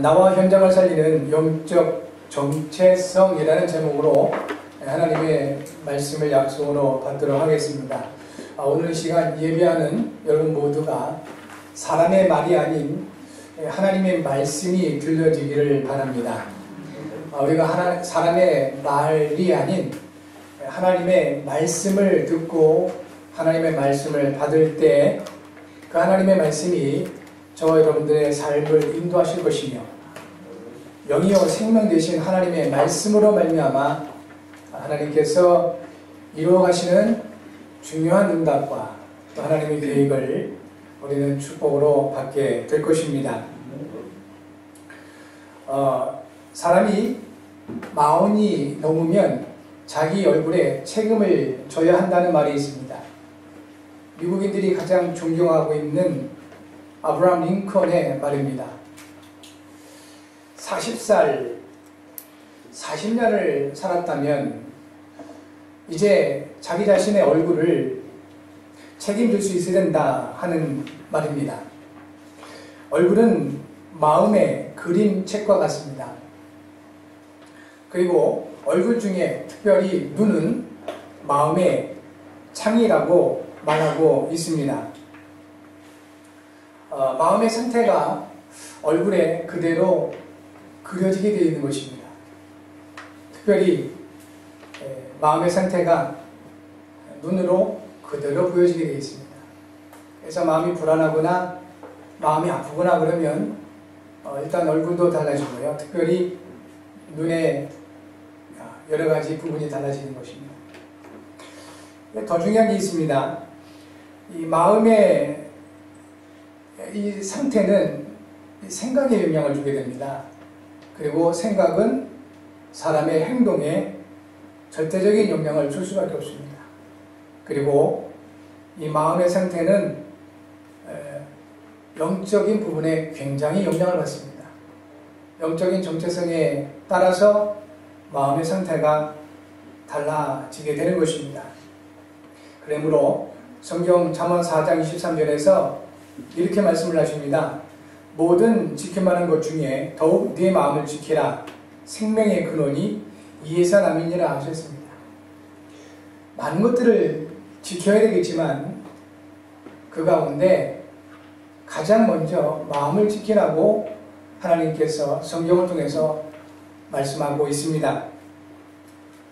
나와 현장을 살리는 영적 정체성이라는 제목으로 하나님의 말씀을 약속으로 받도록 하겠습니다. 오늘 시간 예배하는 여러분 모두가 사람의 말이 아닌 하나님의 말씀이 들려지기를 바랍니다. 우리가 사람의 말이 아닌 하나님의 말씀을 듣고 하나님의 말씀을 받을 때 그 하나님의 말씀이 저와 여러분들의 삶을 인도하실 것이며 영이요 생명 되신 하나님의 말씀으로 말미암아 하나님께서 이루어가시는 중요한 응답과 또 하나님의 계획을 우리는 축복으로 받게 될 것입니다. 사람이 40이 넘으면 자기 얼굴에 책임을 져야 한다는 말이 있습니다. 미국인들이 가장 존경하고 있는 아브라함 링컨의 말입니다. 40살, 40년을 살았다면 이제 자기 자신의 얼굴을 책임질 수 있어야 된다 하는 말입니다. 얼굴은 마음의 그림책과 같습니다. 그리고 얼굴 중에 특별히 눈은 마음의 창이라고 말하고 있습니다. 마음의 상태가 얼굴에 그대로 그려지게 되어 있는 것입니다. 특별히 마음의 상태가 눈으로 그대로 보여지게 되어 있습니다. 그래서 마음이 불안하거나 마음이 아프거나 그러면 일단 얼굴도 달라지고요. 특별히 눈의 여러 가지 부분이 달라지는 것입니다. 더 중요한 게 있습니다. 이 마음의 이 상태는 생각에 영향을 주게 됩니다. 그리고 생각은 사람의 행동에 절대적인 영향을 줄 수밖에 없습니다. 그리고 이 마음의 상태는 영적인 부분에 굉장히 영향을 받습니다. 영적인 정체성에 따라서 마음의 상태가 달라지게 되는 것입니다. 그러므로 성경 잠언 4장 23절에서 이렇게 말씀을 하십니다. 모든 지켜만한 것 중에 더욱 네 마음을 지키라. 생명의 근원이 이에서 남이니라 하셨습니다. 많은 것들을 지켜야 되겠지만 그 가운데 가장 먼저 마음을 지키라고 하나님께서 성경을 통해서 말씀하고 있습니다.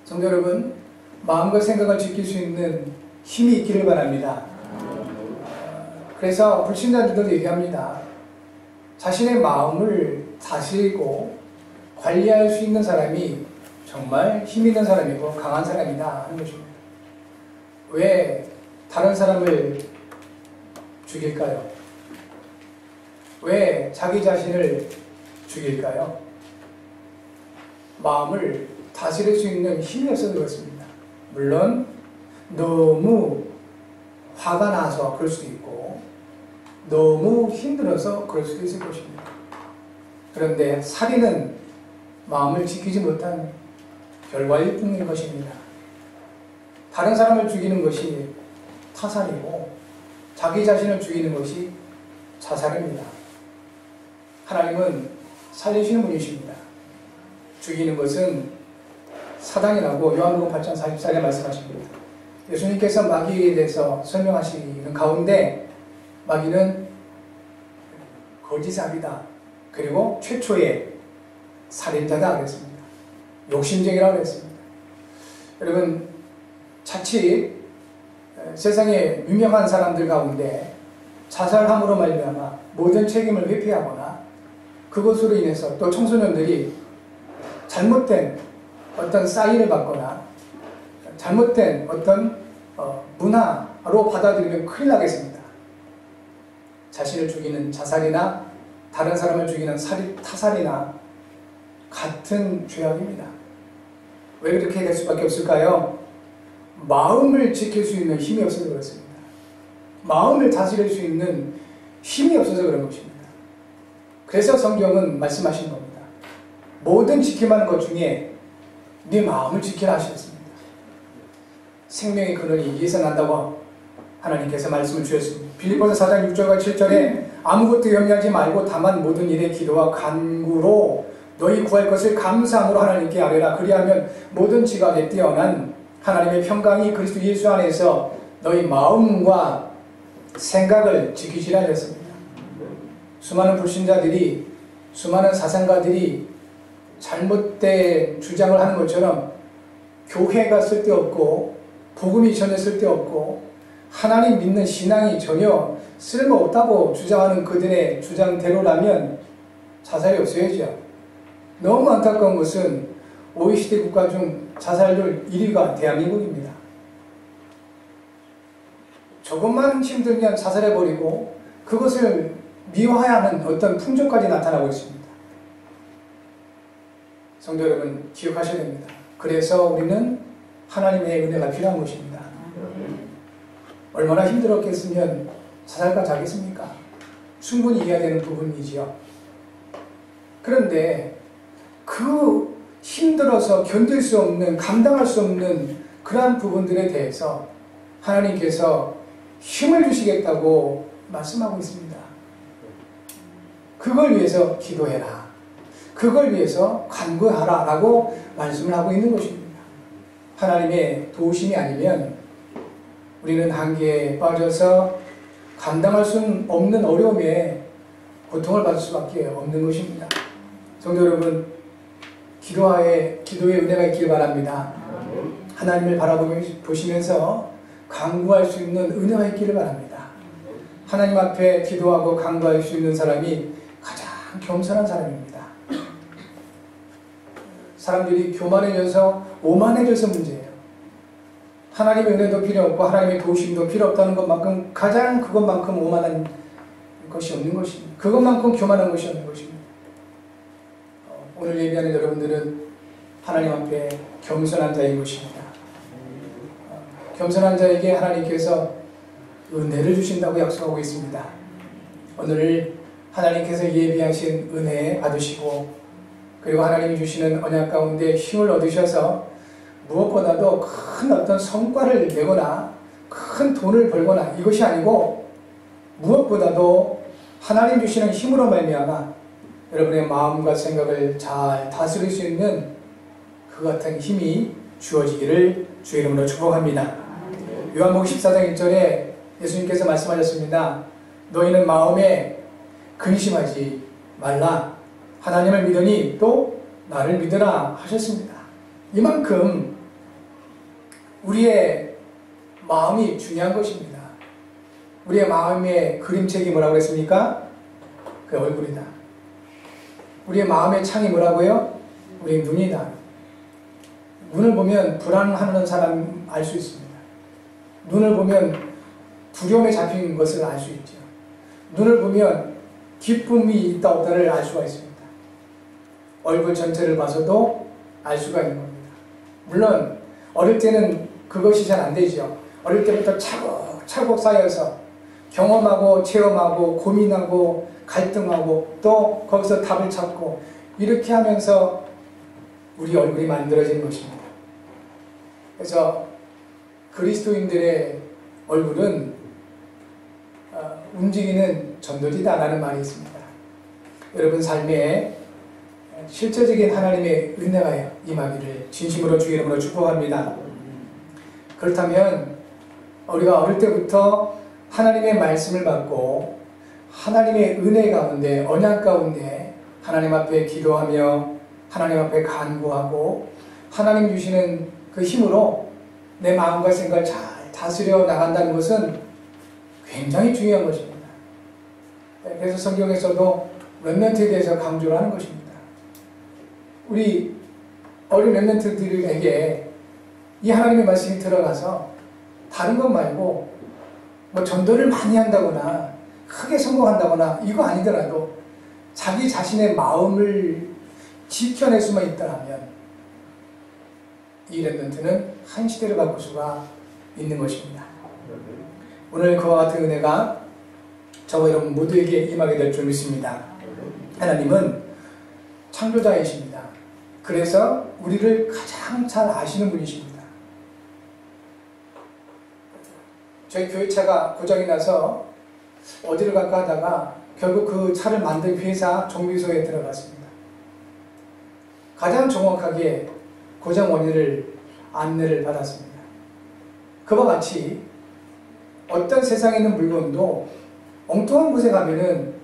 성도 여러분, 마음과 생각을 지킬 수 있는 힘이 있기를 바랍니다. 그래서 불신자들도 얘기합니다. 자신의 마음을 다스리고 관리할 수 있는 사람이 정말 힘 있는 사람이고 강한 사람이다 하는 것입니다. 왜 다른 사람을 죽일까요? 왜 자기 자신을 죽일까요? 마음을 다스릴 수 있는 힘이 없어서 그렇습니다. 물론 너무 화가 나서 그럴 수도 있고 너무 힘들어서 그럴 수도 있을 것입니다. 그런데 살인은 마음을 지키지 못한 결과일 뿐인 것입니다. 다른 사람을 죽이는 것이 타살이고 자기 자신을 죽이는 것이 자살입니다. 하나님은 살리시는 분이십니다. 죽이는 것은 사단이라고 요한복음 8장 44절에 말씀하십니다. 예수님께서 마귀에 대해서 설명하시는 가운데 마귀는 거짓아비다. 그리고 최초의 살인자다 그랬습니다. 욕심쟁이라고 그랬습니다. 여러분, 자칫 세상에 유명한 사람들 가운데 자살함으로 말미암아 모든 책임을 회피하거나 그것으로 인해서 또 청소년들이 잘못된 어떤 사인을 받거나 잘못된 어떤 문화로 받아들이면 큰일 나겠습니다. 자신을 죽이는 자살이나 다른 사람을 죽이는 타살이나 같은 죄악입니다. 왜 그렇게 될 수밖에 없을까요? 마음을 지킬 수 있는 힘이 없어서 그렇습니다. 마음을 다스릴 수 있는 힘이 없어서 그런 것입니다. 그래서 성경은 말씀하신 겁니다. 모든 지켜만 하는 것 중에 네 마음을 지키라 하셨습니다. 생명의 근원이 이에서 난다고 하나님께서 말씀을 주셨습니다. 빌립보서 4장 6절과 7절에 아무것도 염려하지 말고 다만 모든 일에 기도와 간구로 너희 구할 것을 감사함으로 하나님께 아뢰라. 그리하면 모든 지각에 뛰어난 하나님의 평강이 그리스도 예수 안에서 너희 마음과 생각을 지키시라 하셨습니다. 수많은 불신자들이, 수많은 사상가들이 잘못된 주장을 하는 것처럼 교회가 쓸데없고 복음이 전혀 쓸데없고 하나님 믿는 신앙이 전혀 쓸모없다고 주장하는 그들의 주장대로라면 자살이 없어야죠. 너무 안타까운 것은 OECD 국가 중 자살률 1위가 대한민국입니다. 조금만 힘들면 자살해버리고 그것을 미화하는 어떤 풍조까지 나타나고 있습니다. 성도 여러분, 기억하셔야 됩니다. 그래서 우리는 하나님의 은혜가 필요한 것입니다. 얼마나 힘들었겠으면 자살까지 하겠습니까? 충분히 이해해야 되는 부분이지요. 그런데 그 힘들어서 견딜 수 없는, 감당할 수 없는 그러한 부분들에 대해서 하나님께서 힘을 주시겠다고 말씀하고 있습니다. 그걸 위해서 기도해라. 그걸 위해서 간구하라 라고 말씀을 하고 있는 것입니다. 하나님의 도우심이 아니면 우리는 한계에 빠져서 감당할 수 없는 어려움에 고통을 받을 수밖에 없는 것입니다. 성도 여러분, 기도의 은혜가 있길 바랍니다. 하나님을 바라보시면서 간구할 수 있는 은혜가 있기를 바랍니다. 하나님 앞에 기도하고 간구할 수 있는 사람이 가장 겸손한 사람입니다. 사람들이 교만해져서 오만해져서 문제예요. 하나님의 은혜도 필요 없고 하나님의 도우심도 필요 없다는 것만큼 가장 그것만큼 오만한 것이 없는 것입니다. 그것만큼 교만한 것이 없는 것입니다. 오늘 예배하는 여러분들은 하나님 앞에 겸손한 자인 것입니다. 겸손한 자에게 하나님께서 은혜를 주신다고 약속하고 있습니다. 오늘 하나님께서 예비하신 은혜 받으시고 그리고 하나님이 주시는 언약 가운데 힘을 얻으셔서 무엇보다도 큰 어떤 성과를 내거나 큰 돈을 벌거나 이것이 아니고 무엇보다도 하나님 주시는 힘으로 말미암아 여러분의 마음과 생각을 잘 다스릴 수 있는 그 같은 힘이 주어지기를 주의 이름으로 축복합니다. 요한복음 14장 1절에 예수님께서 말씀하셨습니다. 너희는 마음에 근심하지 말라. 하나님을 믿으니 또 나를 믿으라 하셨습니다. 이만큼 우리의 마음이 중요한 것입니다. 우리의 마음의 그림책이 뭐라고 했습니까? 그 얼굴이다. 우리의 마음의 창이 뭐라고요? 우리의 눈이다. 눈을 보면 불안하는 사람 알 수 있습니다. 눈을 보면 두려움에 잡힌 것을 알 수 있죠. 눈을 보면 기쁨이 있다 없다를 알 수가 있습니다. 얼굴 전체를 봐서도 알 수가 있는 겁니다. 물론 어릴 때는 그것이 잘 안 되죠. 어릴 때부터 차곡차곡 쌓여서 경험하고 체험하고 고민하고 갈등하고 또 거기서 답을 찾고 이렇게 하면서 우리 얼굴이 만들어지는 것입니다. 그래서 그리스도인들의 얼굴은 움직이는 전도지다라는 말이 있습니다. 여러분 삶에 실제적인 하나님의 은혜가 임하기를 진심으로 주의 이름으로 축복합니다. 그렇다면 우리가 어릴 때부터 하나님의 말씀을 받고 하나님의 은혜 가운데 언약 가운데 하나님 앞에 기도하며 하나님 앞에 간구하고 하나님 주시는 그 힘으로 내 마음과 생각을 잘 다스려 나간다는 것은 굉장히 중요한 것입니다. 그래서 성경에서도 렘넌트에 대해서 강조를 하는 것입니다. 우리 어린 렘넌트들에게 이 하나님의 말씀이 들어가서 다른 것 말고 뭐 전도를 많이 한다거나 크게 성공한다거나 이거 아니더라도 자기 자신의 마음을 지켜낼 수만 있다면 이 렘넌트는 한 시대를 바꿀 수가 있는 것입니다. 오늘 그와 같은 은혜가 저와 여러분 모두에게 임하게 될 줄 믿습니다. 하나님은 창조자이십니다. 그래서 우리를 가장 잘 아시는 분이십니다. 저희 교회차가 고장이 나서 어디를 갈까 하다가 결국 그 차를 만든 회사 정비소에 들어갔습니다. 가장 정확하게 고장 원인을 안내를 받았습니다. 그와 같이 어떤 세상에 있는 물건도 엉뚱한 곳에 가면은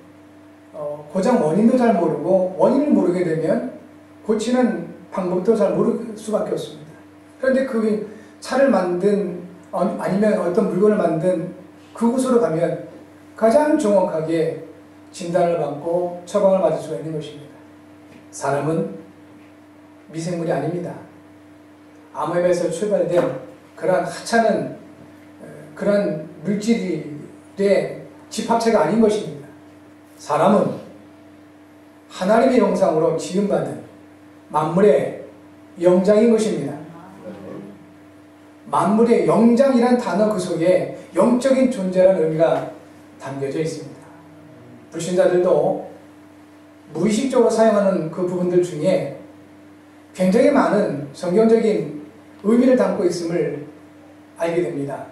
고장 원인도 잘 모르고 원인을 모르게 되면 고치는 방법도 잘 모를 수밖에 없습니다. 그런데 그 차를 만든 아니면 어떤 물건을 만든 그곳으로 가면 가장 정확하게 진단을 받고 처방을 받을 수가 있는 것입니다. 사람은 미생물이 아닙니다. 암흑에서 출발된 그러한 하찮은 그런 물질의 집합체가 아닌 것입니다. 사람은 하나님의 형상으로 지음받은 만물의 영장인 것입니다. 만물의 영장이란 단어 그 속에 영적인 존재라는 의미가 담겨져 있습니다. 불신자들도 무의식적으로 사용하는 그 부분들 중에 굉장히 많은 성경적인 의미를 담고 있음을 알게 됩니다.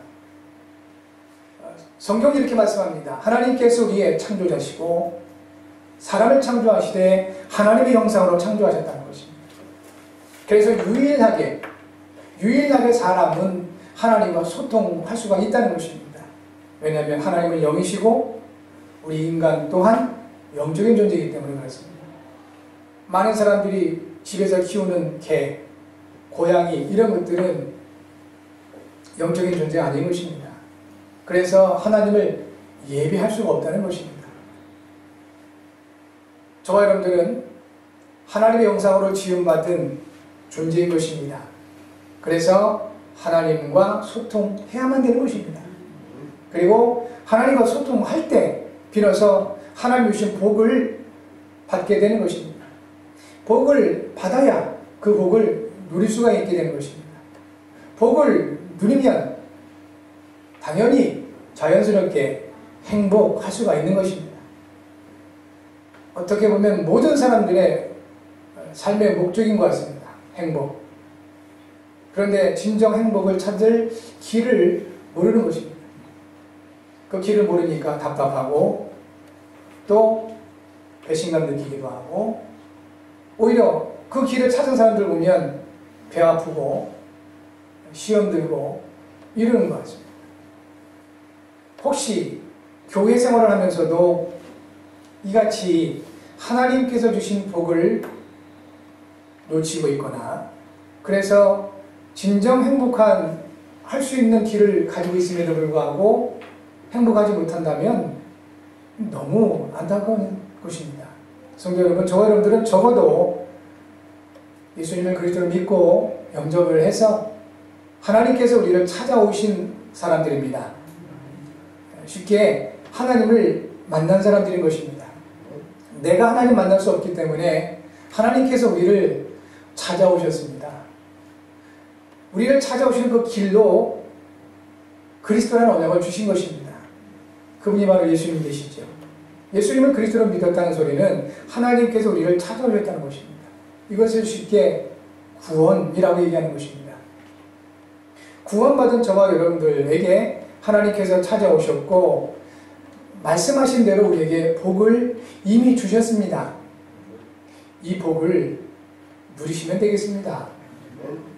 성경이 이렇게 말씀합니다. 하나님께서 우리의 창조자시고 사람을 창조하시되 하나님의 형상으로 창조하셨다는 것입니다. 그래서 유일하게 사람은 하나님과 소통할 수가 있다는 것입니다. 왜냐하면 하나님은 영이시고 우리 인간 또한 영적인 존재이기 때문에 그렇습니다. 많은 사람들이 집에서 키우는 개, 고양이 이런 것들은 영적인 존재가 아닌 것입니다. 그래서 하나님을 예배할 수가 없다는 것입니다. 저와 여러분들은 하나님의 영상으로 지음받은 존재인 것입니다. 그래서 하나님과 소통해야만 되는 것입니다. 그리고 하나님과 소통할 때 비로소 하나님 주신 복을 받게 되는 것입니다. 복을 받아야 그 복을 누릴 수가 있게 되는 것입니다. 복을 누리면 당연히 자연스럽게 행복할 수가 있는 것입니다. 어떻게 보면 모든 사람들의 삶의 목적인 것 같습니다. 행복. 그런데 진정 행복을 찾을 길을 모르는 것입니다. 그 길을 모르니까 답답하고 또 배신감 느끼기도 하고 오히려 그 길을 찾은 사람들 보면 배 아프고 시험 들고 이러는 것 같습니다. 혹시 교회 생활을 하면서도 이같이 하나님께서 주신 복을 놓치고 있거나 그래서 진정 행복한 할 수 있는 길을 가지고 있음에도 불구하고 행복하지 못한다면 너무 안타까운 것입니다. 성도 여러분, 저와 여러분들은 적어도 예수님을 그리스도로 믿고 영접을 해서 하나님께서 우리를 찾아오신 사람들입니다. 쉽게 하나님을 만난 사람들인 것입니다. 내가 하나님 만날 수 없기 때문에 하나님께서 우리를 찾아오셨습니다. 우리를 찾아오시는 그 길로 그리스도라는 언약을 주신 것입니다. 그분이 바로 예수님 되시죠. 예수님을 그리스도로 믿었다는 소리는 하나님께서 우리를 찾아오셨다는 것입니다. 이것을 쉽게 구원이라고 얘기하는 것입니다. 구원받은 저와 여러분들에게 하나님께서 찾아오셨고 말씀하신 대로 우리에게 복을 이미 주셨습니다. 이 복을 누리시면 되겠습니다.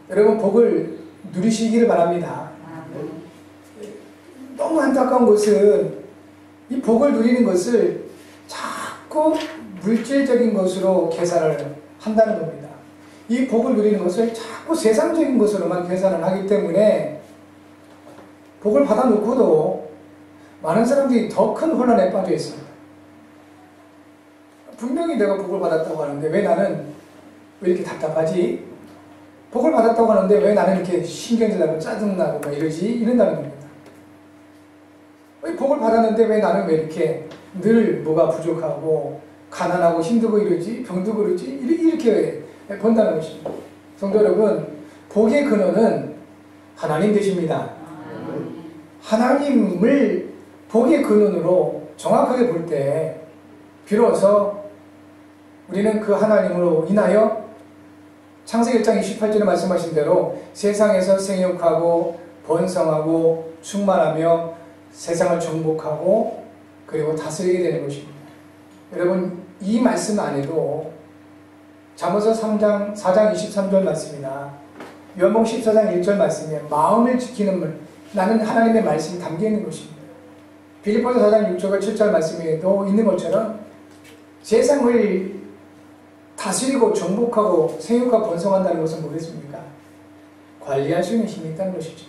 여러분 복을 누리시기를 바랍니다. 너무 안타까운 것은 이 복을 누리는 것을 자꾸 물질적인 것으로 계산을 한다는 겁니다. 이 복을 누리는 것을 자꾸 세상적인 것으로만 계산을 하기 때문에 복을 받아놓고도 많은 사람들이 더 큰 혼란에 빠져 있습니다. 분명히 내가 복을 받았다고 하는데 왜 나는 왜 이렇게 답답하지? 복을 받았다고 하는데 왜 나는 이렇게 신경질나고 짜증나고 막 이런다는 겁니다. 왜 복을 받았는데 왜 나는 왜 이렇게 늘 뭐가 부족하고 가난하고 힘들고 이러지? 병들고 그러지? 이렇게 본다는 것입니다. 성도 여러분, 복의 근원은 하나님 되십니다. 하나님을 복의 근원으로 정확하게 볼 때 비로소 우리는 그 하나님으로 인하여 창세기 1장 28절에 말씀하신 대로 세상에서 생육하고 번성하고 충만하며 세상을 정복하고 그리고 다스리게 되는 것입니다. 여러분 이 말씀 안에도 잠언서 4장 23절 말씀이나 요한복음 14장 1절 말씀에 마음을 지키는 나는 하나님의 말씀이 담겨 있는 것입니다. 빌립보서 4장 6절 7절 말씀에도 있는 것처럼 세상을 다스리고 정복하고 생육하고 번성한다는 것은 뭐겠습니까? 관리할 수 있는 힘이 있다는 것이죠.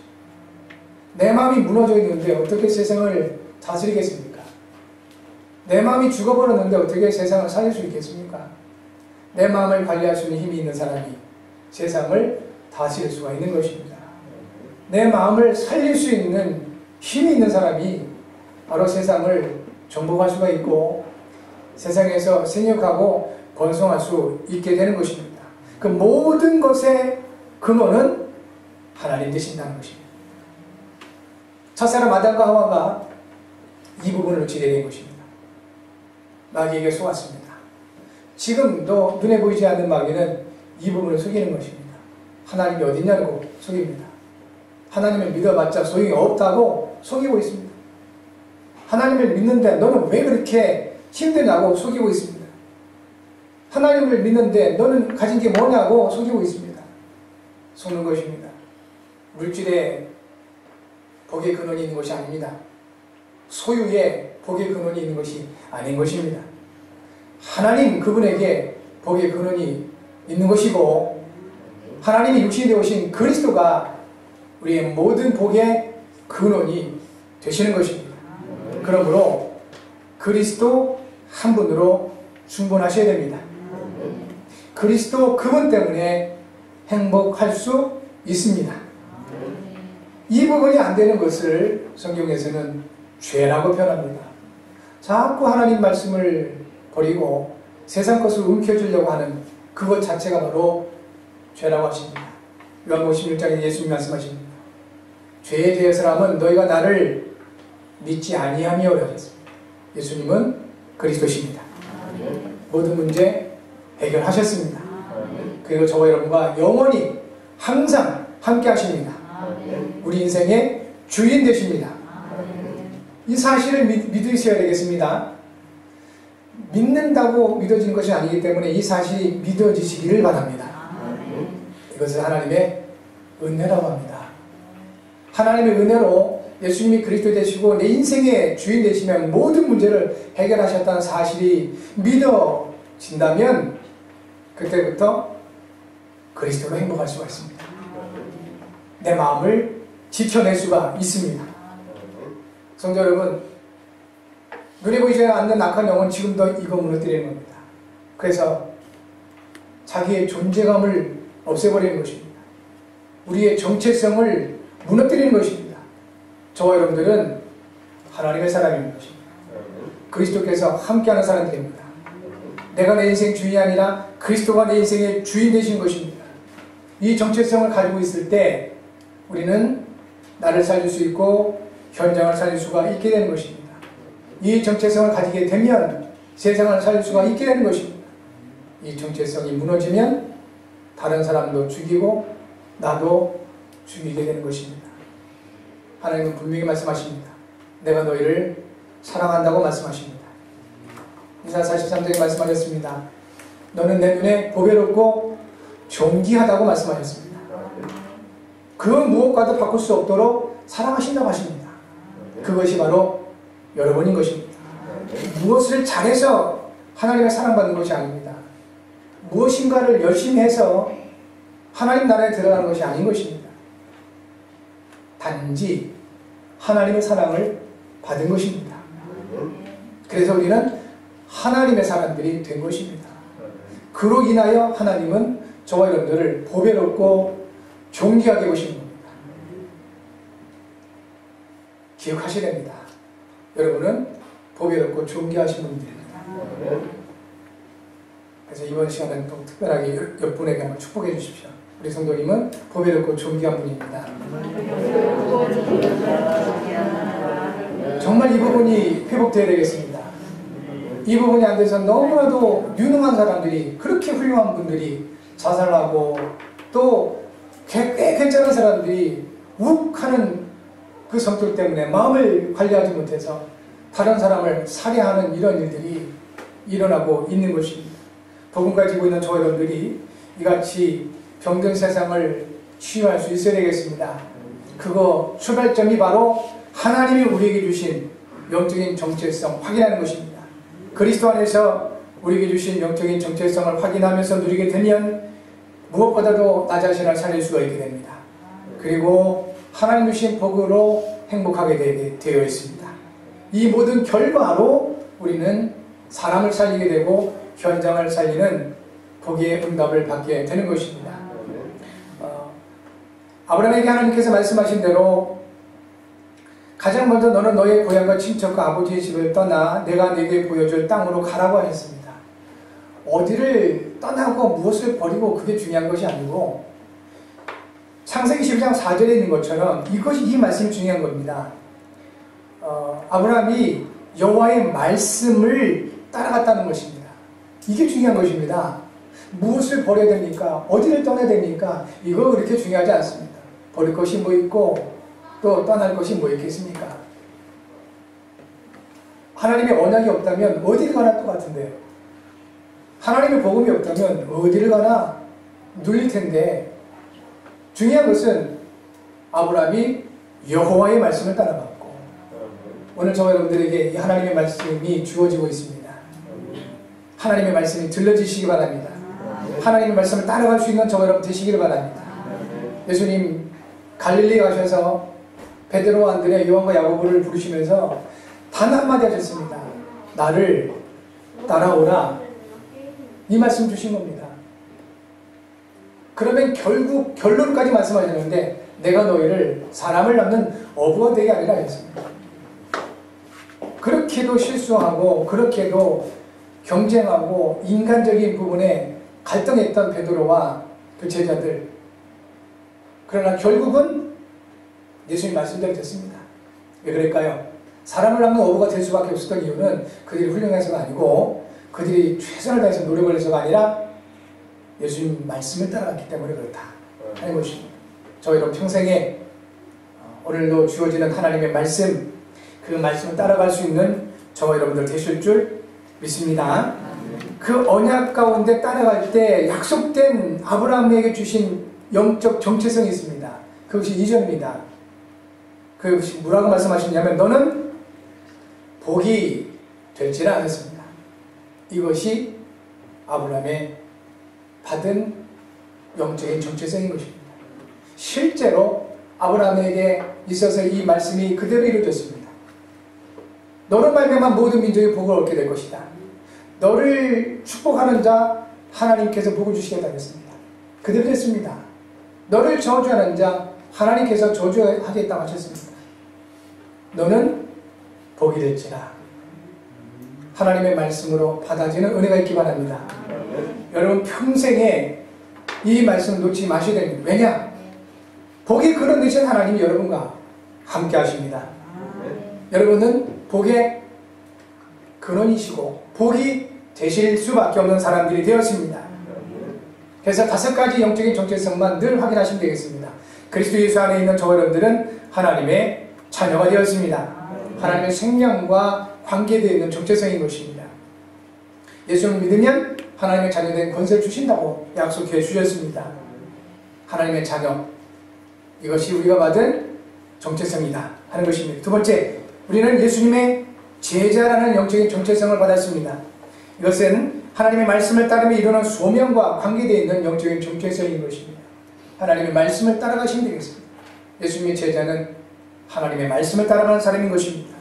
내 마음이 무너져 있는데 어떻게 세상을 다스리겠습니까? 내 마음이 죽어버렸는데 어떻게 세상을 살릴 수 있겠습니까? 내 마음을 관리할 수 있는 힘이 있는 사람이 세상을 다스릴 수가 있는 것입니다. 내 마음을 살릴 수 있는 힘이 있는 사람이 바로 세상을 정복할 수가 있고 세상에서 생육하고 번성할 수 있게 되는 것입니다. 그 모든 것의 근원은 하나님 되신다는 것입니다. 첫사람 아담과 하와가 이 부분을 놓치게 된 것입니다. 마귀에게 속았습니다. 지금도 눈에 보이지 않는 마귀는 이 부분을 속이는 것입니다. 하나님이 어딨냐고 속입니다. 하나님을 믿어봤자 소용이 없다고 속이고 있습니다. 하나님을 믿는데 너는 왜 그렇게 힘드냐고 속이고 있습니다. 하나님을 믿는데 너는 가진 게 뭐냐고 속이고 있습니다. 속는 것입니다. 물질에 복의 근원이 있는 것이 아닙니다. 소유에 복의 근원이 있는 것이 아닌 것입니다. 하나님 그분에게 복의 근원이 있는 것이고 하나님이 육신이 되어오신 그리스도가 우리의 모든 복의 근원이 되시는 것입니다. 그러므로 그리스도 한 분으로 충분하셔야 됩니다. 그리스도 그분 때문에 행복할 수 있습니다. 이 부분이 안 되는 것을 성경에서는 죄라고 표현합니다. 자꾸 하나님 말씀을 버리고 세상 것을 움켜쥐려고 하는 그것 자체가 바로 죄라고 하십니다. 요한복음 16장에 예수님이 말씀하십니다. 죄에 대해서라면 너희가 나를 믿지 아니하며라 하셨습니다. 예수님은 그리스도십니다. 모든 문제 해결하셨습니다. 그리고 저와 여러분과 영원히 항상 함께 하십니다. 우리 인생의 주인 되십니다. 이 사실을 믿으셔야 되겠습니다. 믿는다고 믿어지는 것이 아니기 때문에 이 사실이 믿어지시기를 바랍니다. 이것을 하나님의 은혜라고 합니다. 하나님의 은혜로 예수님이 그리스도 되시고 내 인생의 주인 되시면 모든 문제를 해결하셨다는 사실이 믿어진다면 그때부터 그리스도로 행복할 수가 있습니다. 내 마음을 지켜낼 수가 있습니다. 성도 여러분, 눈에 보이지 않는 악한 영은 지금도 이거 무너뜨리는 겁니다. 그래서 자기의 존재감을 없애버리는 것입니다. 우리의 정체성을 무너뜨리는 것입니다. 저와 여러분들은 하나님의 사람인 것입니다. 그리스도께서 함께하는 사람들입니다. 내가 내 인생 주인이 아니라 그리스도가 내 인생의 주인 되신 것입니다. 이 정체성을 가지고 있을 때 우리는 나를 살릴 수 있고 현장을 살릴 수가 있게 되는 것입니다. 이 정체성을 가지게 되면 세상을 살릴 수가 있게 되는 것입니다. 이 정체성이 무너지면 다른 사람도 죽이고 나도 죽이게 되는 것입니다. 하나님은 분명히 말씀하십니다. 내가 너희를 사랑한다고 말씀하십니다. 이사야 43장에 말씀하셨습니다. 너는 내 눈에 보배롭고 존귀하다고 말씀하셨습니다. 그 무엇과도 바꿀 수 없도록 사랑하신다고 하십니다. 그것이 바로 여러분인 것입니다. 무엇을 잘해서 하나님의 사랑받는 것이 아닙니다. 무엇인가를 열심히 해서 하나님 나라에 들어가는 것이 아닌 것입니다. 단지 하나님의 사랑을 받은 것입니다. 그래서 우리는 하나님의 사람들이 된 것입니다. 그로 인하여 하나님은 저와 여러분들을 보배롭고 존귀하게 보시는 겁니다. 기억하셔야 됩니다. 여러분은 보배롭고 존귀하신 분들입니다. 그래서 이번 시간은 또 특별하게 몇 분에게 한번 축복해 주십시오. 우리 성도님은 보배롭고 존귀한 분입니다. 정말 이 부분이 회복되어야 되겠습니다. 이 부분이 안 돼서 너무나도 유능한 사람들이, 그렇게 훌륭한 분들이 자살하고 또 꽤 괜찮은 사람들이 욱하는 그 성격 때문에 마음을 관리하지 못해서 다른 사람을 살해하는 이런 일들이 일어나고 있는 것입니다. 복음 가지고 있는 저 여러분들이 이같이 병든 세상을 치유할 수 있어야 되겠습니다. 그거 출발점이 바로 하나님이 우리에게 주신 영적인 정체성 확인하는 것입니다. 그리스도 안에서 우리에게 주신 영적인 정체성을 확인하면서 누리게 되면 무엇보다도 나 자신을 살릴 수가 있게 됩니다. 그리고 하나님 주신 복으로 행복하게 되어 있습니다. 이 모든 결과로 우리는 사람을 살리게 되고 현장을 살리는 복의 응답을 받게 되는 것입니다. 아브라함에게 하나님께서 말씀하신 대로 가장 먼저 너는 너의 고향과 친척과 아버지의 집을 떠나 내가 네게 보여줄 땅으로 가라고 하셨습니다. 어디를 떠나고 무엇을 버리고 그게 중요한 것이 아니고 창세기 12장 4절에 있는 것처럼 이 말씀이 중요한 겁니다. 아브라함이 여호와의 말씀을 따라갔다는 것입니다. 이게 중요한 것입니다. 무엇을 버려야 됩니까? 어디를 떠나야 됩니까? 이거 그렇게 중요하지 않습니다. 버릴 것이 뭐 있고 또 떠날 것이 뭐 있겠습니까? 하나님의 언약이 없다면 어디를 가나 똑같은데요. 하나님의 복음이 없다면 어디를 가나 눌릴 텐데 중요한 것은 아브라함이 여호와의 말씀을 따라갔고 오늘 저와 여러분들에게 이 하나님의 말씀이 주어지고 있습니다. 하나님의 말씀이 들려지시기 바랍니다. 하나님의 말씀을 따라갈 수 있는 저와 여러분 되시기를 바랍니다. 예수님 갈릴리 가셔서 베드로, 안드레, 요한과 야고보를 부르시면서 단 한마디 하셨습니다. 나를 따라오라. 이 말씀 주신 겁니다. 그러면 결국 결론까지 말씀하셨는데 내가 너희를 사람을 낳는 어부가 되게 하리라 했습니다. 그렇게도 실수하고 그렇게도 경쟁하고 인간적인 부분에 갈등했던 베드로와 그 제자들, 그러나 결국은 예수님 말씀대로 됐습니다. 왜 그럴까요? 사람을 낳는 어부가 될 수밖에 없었던 이유는 그들이 훌륭해서가 아니고 그들이 최선을 다해서 노력을 해서가 아니라 예수님 말씀을 따라갔기 때문에 그렇다 하는 것입니다. 저희 여러분 평생에 오늘도 주어지는 하나님의 말씀, 그 말씀을 따라갈 수 있는 저와 여러분들 되실 줄 믿습니다. 그 언약 가운데 따라갈 때 약속된 아브라함에게 주신 영적 정체성이 있습니다. 그것이 2절입니다. 그것이 뭐라고 말씀하시냐면 너는 복이 될지라 하셨습니다. 이것이 아브라함의 받은 영적인 정체성인 것입니다. 실제로 아브라함에게 있어서 이 말씀이 그대로 이루어졌습니다. 너로 말미암아 모든 민족이 복을 얻게 될 것이다. 너를 축복하는 자 하나님께서 복을 주시겠다고 했습니다. 그대로 됐습니다. 너를 저주하는 자 하나님께서 저주하겠다고 하셨습니다. 너는 복이 될지라. 하나님의 말씀으로 받아지는 은혜가 있기 바랍니다. 여러분 평생에 이 말씀을 놓치지 마셔야 됩니다. 왜냐? 복의 근원 되신 하나님이 여러분과 함께 하십니다. 여러분은 복의 근원이시고 복이 되실 수밖에 없는 사람들이 되었습니다. 그래서 5가지 영적인 정체성만 늘 확인하시면 되겠습니다. 그리스도 예수 안에 있는 저와 여러분들은 하나님의 자녀가 되었습니다. 하나님의 생명과 관계되어 있는 정체성인 것입니다. 예수를 믿으면 하나님의 자녀된 권세를 주신다고 약속해 주셨습니다. 하나님의 자녀, 이것이 우리가 받은 정체성이다 하는 것입니다. 두 번째, 우리는 예수님의 제자라는 영적인 정체성을 받았습니다. 이것은 하나님의 말씀을 따르며 이루는 소명과 관계되어 있는 영적인 정체성인 것입니다. 하나님의 말씀을 따라가시면 되겠습니다. 예수님의 제자는 하나님의 말씀을 따라가는 사람인 것입니다.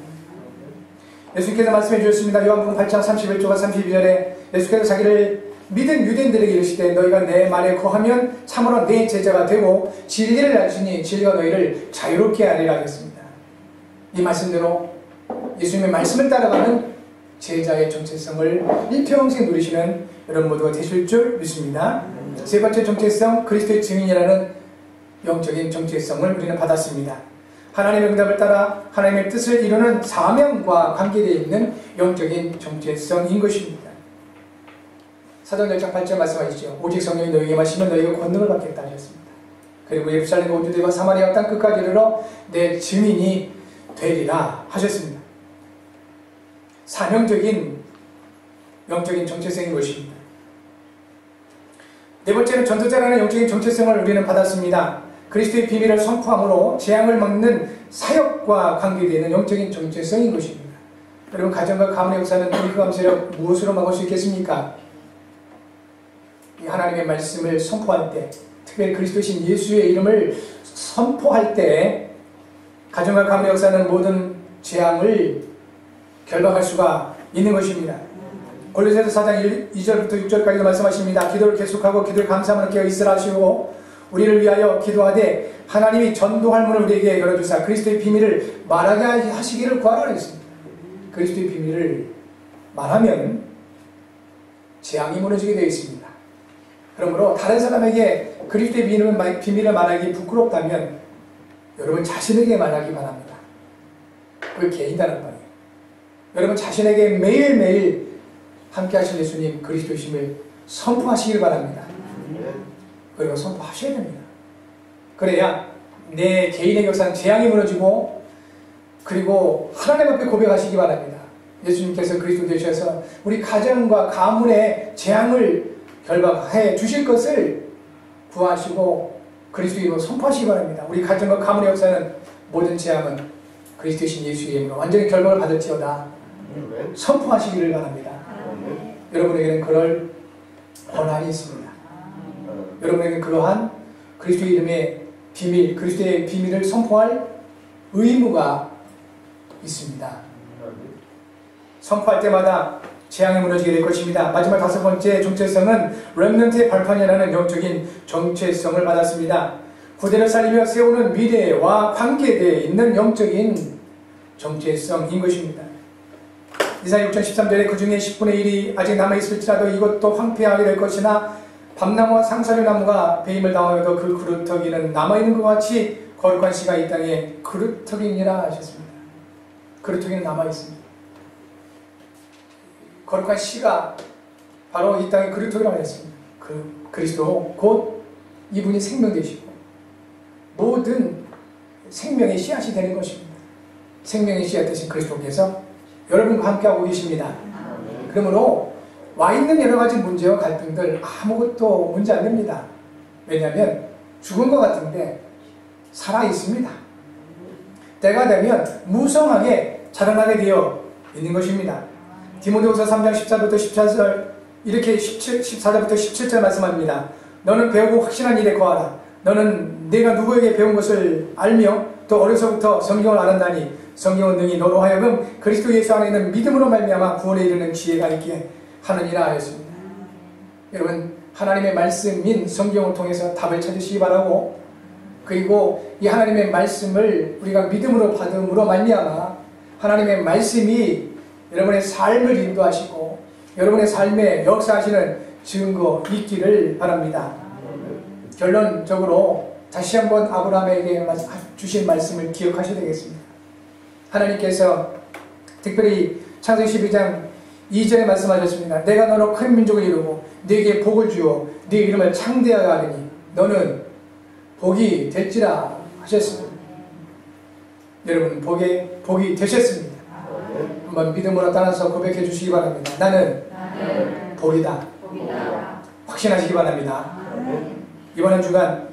예수님께서 말씀해 주셨습니다. 요한복음 8장 31절과 32절에 예수께서 자기를 믿은 유대인들에게 이르시되 너희가 내 말에 거하면 참으로 내 제자가 되고 진리를 알지니 진리가 너희를 자유롭게 하리라 하셨습니다. 이 말씀대로 예수님의 말씀을 따라가는 제자의 정체성을 일평생 누리시는 여러분 모두가 되실 줄 믿습니다. 세 번째 정체성, 그리스도의 증인이라는 영적인 정체성을 우리는 받았습니다. 하나님의 응답을 따라 하나님의 뜻을 이루는 사명과 관계되어 있는 영적인 정체성인 것입니다. 사도행전 1장 8절 말씀하시죠. 오직 성령이 너희에게 마시면 너희가 권능을 받겠다 하셨습니다. 그리고 예루살렘 온 유대와 사마리아 땅 끝까지 이르러 내 증인이 되리라 하셨습니다. 사명적인 영적인 정체성인 것입니다. 네 번째는 전도자라는 영적인 정체성을 우리는 받았습니다. 그리스도의 비밀을 선포함으로 재앙을 막는 사역과 관계되는 영적인 정체성인 것입니다. 여러분, 가정과 가문의 역사는 우리 감세력 무엇으로 막을 수 있겠습니까? 이 하나님의 말씀을 선포할 때, 특별히 그리스도신 예수의 이름을 선포할 때 가정과 가문의 역사는 모든 재앙을 결박할 수가 있는 것입니다. 골로새서 4장 2절부터 6절까지도 말씀하십니다. 기도를 계속하고 기도를 감사함으로 깨어 있으라 하시고 우리를 위하여 기도하되 하나님이 전도할 문을 우리에게 열어주사 그리스도의 비밀을 말하게 하시기를 구하라 했습니다. 그리스도의 비밀을 말하면 재앙이 무너지게 되어 있습니다. 그러므로 다른 사람에게 그리스도의 비밀을 말하기 부끄럽다면 여러분 자신에게 말하기 바랍니다. 그걸 개인다는 말이에요. 여러분 자신에게 매일매일 함께 하실 예수님 그리스도심을 선포하시길 바랍니다. 그리고 선포하셔야 됩니다. 그래야 내 개인의 역사는 재앙이 무너지고 그리고 하나님 앞에 고백하시기 바랍니다. 예수님께서 그리스도 되셔서 우리 가정과 가문의 재앙을 결박해 주실 것을 구하시고 그리스도 이름으로 선포하시기 바랍니다. 우리 가정과 가문의 역사는 모든 재앙은 그리스도신 예수의 이름으로 완전히 결박을 받을지어다 선포하시기를 바랍니다. 여러분에게는 그럴 권한이 있습니다. 여러분에게는 그러한 그리스도의 이름의 비밀, 그리스도의 비밀을 선포할 의무가 있습니다. 선포할 때마다 재앙이 무너지게 될 것입니다. 마지막 다섯 번째 정체성은 렘넌트의 발판이라는 영적인 정체성을 받았습니다. 구대를 살리며 세우는 미래와 관계되어 있는 영적인 정체성인 것입니다. 이사야 6장 13절에 그 중에 10분의 1이 아직 남아있을지라도 이것도 황폐하게 될 것이나 밤나무와 상사류나무가 배임을 당하여도 그 그루터기는 남아있는 것 같이 거룩한 씨가 이 땅에 그루터기니라 하셨습니다. 그루터기는 남아있습니다. 거룩한 씨가 바로 이 땅의 그루터기라고 했습니다. 그 그리스도 곧 이분이 생명 되시고 모든 생명의 씨앗이 되는 것입니다. 생명의 씨앗 되신 그리스도께서 여러분과 함께하고 계십니다. 그러므로 와 있는 여러 가지 문제와 갈등들 아무것도 문제 안 됩니다. 왜냐하면 죽은 것 같은데 살아 있습니다. 때가 되면 무성하게 자라나게 되어 있는 것입니다. 디모데후서 3장 14절부터 14절 이렇게 14절부터 17절 말씀합니다. 너는 배우고 확신한 일에 거하라. 너는 내가 누구에게 배운 것을 알며 또 어려서부터 성경을 알았다니 성경은 능히 너로 하여금 그리스도 예수 안에 있는 믿음으로 말미암아 구원에 이르는 지혜가 있게 하느니라 하였습니다. 여러분 하나님의 말씀인 성경을 통해서 답을 찾으시기 바라고 그리고 이 하나님의 말씀을 우리가 믿음으로 받음으로 말미암아 하나님의 말씀이 여러분의 삶을 인도하시고 여러분의 삶에 역사하시는 증거 있기를 바랍니다. 결론적으로 다시 한번 아브라함에게 주신 말씀을 기억하셔야 되겠습니다. 하나님께서 특별히 창세기 12장 2절에 말씀하셨습니다. 내가 너로 큰 민족을 이루고 네게 복을 주어 네 이름을 창대하게 하리니 너는 복이 될지라 하셨습니다. 여러분 복이 되셨습니다. 한번 믿음으로 따라서 고백해 주시기 바랍니다. 나는 복이다. 확신하시기 바랍니다. 이번 한 주간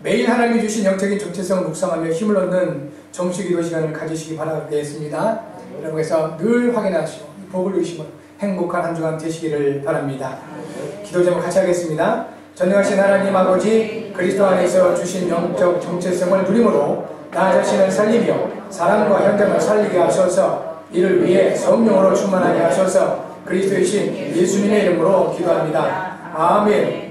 매일 하나님이 주신 영적인 정체성을 묵상하며 힘을 얻는 정식 기도 시간을 가지시기 바라겠습니다. 여러분께서 늘 확인하시고 복을 누리시고 행복한 한 주간 되시기를 바랍니다. 기도 제목 같이 하겠습니다. 전능하신 하나님 아버지 그리스도 안에서 주신 영적 정체성을 누림으로 나 자신을 살리며 사람과 현장을 살리게 하셔서 이를 위해 성령으로 충만하게 하셔서 그리스도이신 예수님의 이름으로 기도합니다. 아멘.